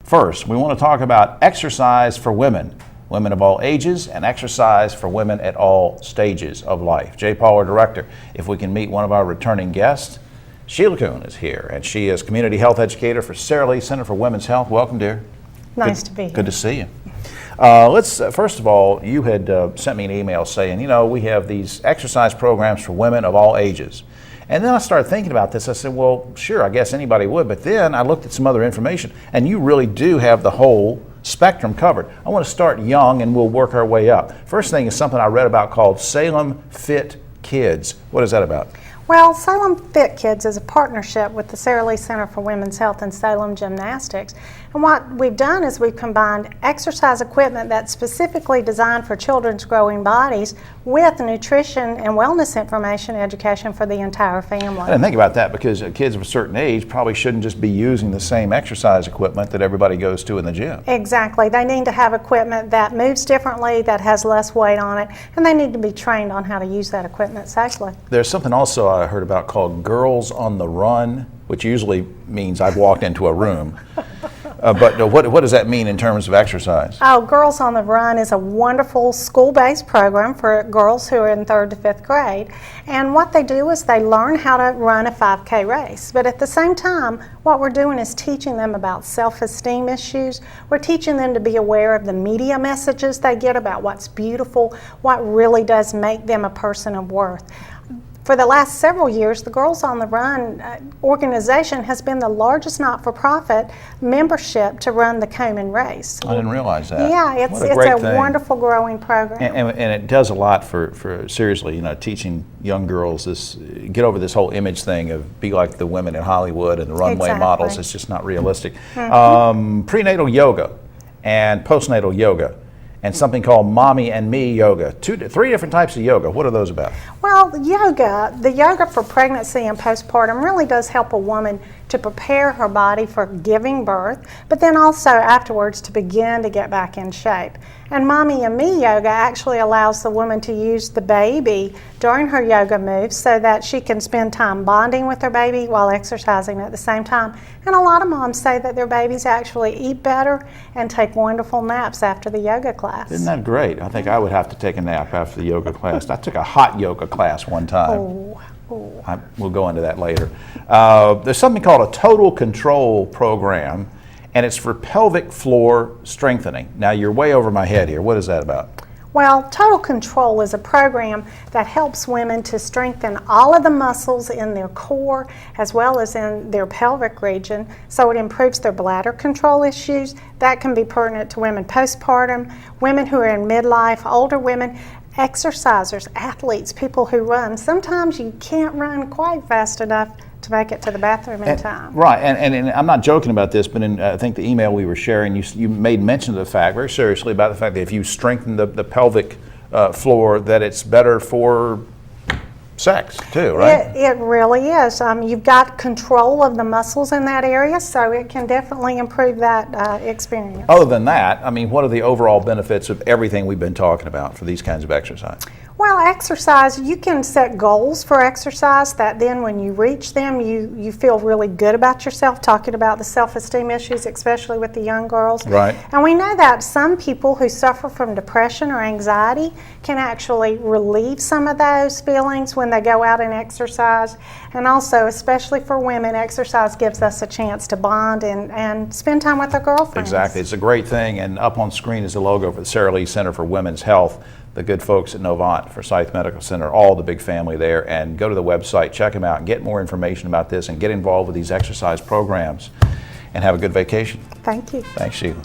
First, we want to talk about exercise for women of all ages, and exercise for women at all stages of life. J. Paul, our director, if we can meet one of our returning guests. Sheila Koone is here, and she is Community Health Educator for Sara Lee Center for Women's Health. Welcome, dear. Nice to be here. Good to see you. Let's first of all, you had sent me an email saying, you know, we have these exercise programs for women of all ages. And then I started thinking about this. I said, well, sure, I guess anybody would. But then I looked at some other information, and you really do have the whole spectrum covered. I want to start young, and we'll work our way up. First thing is something I read about called Salem Fit Kids. What is that about? Well, Salem Fit Kids is a partnership with the Sara Lee Center for Women's Health and Salem Gymnastics. And what we've done is we've combined exercise equipment that's specifically designed for children's growing bodies with nutrition and wellness information education for the entire family. I didn't think about that because kids of a certain age probably shouldn't just be using the same exercise equipment that everybody goes to in the gym. Exactly. They need to have equipment that moves differently, that has less weight on it, and they need to be trained on how to use that equipment safely. There's something also I heard about called Girls on the Run, which usually means I've walked into a room. But what does that mean in terms of exercise? Oh, Girls on the Run is a wonderful school-based program for girls who are in 3rd to 5th grade. And what they do is they learn how to run a 5K race. But at the same time, what we're doing is teaching them about self-esteem issues. We're teaching them to be aware of the media messages they get about what's beautiful, what really does make them a person of worth. For the last several years, the Girls on the Run organization has been the largest not-for-profit membership to run the Komen race. I didn't realize that. Yeah, it's a wonderful growing program. And it does a lot for seriously, you know, teaching young girls get over this whole image thing of be like the women in Hollywood and the runway models. It's just not realistic. Mm-hmm. Prenatal yoga and postnatal yoga, and something called Mommy and Me yoga. 3 different types of yoga. What are those about? Well, the yoga for pregnancy and postpartum really does help a woman to prepare her body for giving birth, but then also afterwards to begin to get back in shape. And Mommy and Me yoga actually allows the woman to use the baby during her yoga moves so that she can spend time bonding with her baby while exercising at the same time. And a lot of moms say that their babies actually eat better and take wonderful naps after the yoga class. Isn't that great? I think I would have to take a nap after the yoga class. I took a hot yoga class one time. We'll go into that later. There's something called a total control program, and it's for pelvic floor strengthening. Now, you're way over my head here. What is that about? Well, Total Control is a program that helps women to strengthen all of the muscles in their core as well as in their pelvic region, so it improves their bladder control issues. That can be pertinent to women postpartum, women who are in midlife, older women, exercisers, athletes, people who run. Sometimes you can't run quite fast enough to make it to the bathroom in time. Right, and I'm not joking about this, but in I think the email we were sharing, you made mention of the fact, very seriously, about the fact that if you strengthen the pelvic floor, that it's better for sex too, right? It really is. You've got control of the muscles in that area, so it can definitely improve that experience. Other than that, I mean, what are the overall benefits of everything we've been talking about for these kinds of exercise? Well, exercise, you can set goals for exercise that then when you reach them, you feel really good about yourself, talking about the self-esteem issues, especially with the young girls. Right. And we know that some people who suffer from depression or anxiety can actually relieve some of those feelings when they go out and exercise. And also, especially for women, exercise gives us a chance to bond and spend time with our girlfriends. Exactly. It's a great thing. And up on screen is the logo for the Sara Lee Center for Women's Health, the good folks at Novant, Forsyth Medical Center, all the big family there. And go to the website, check them out, and get more information about this and get involved with these exercise programs. And have a good vacation. Thank you. Thanks, Sheila.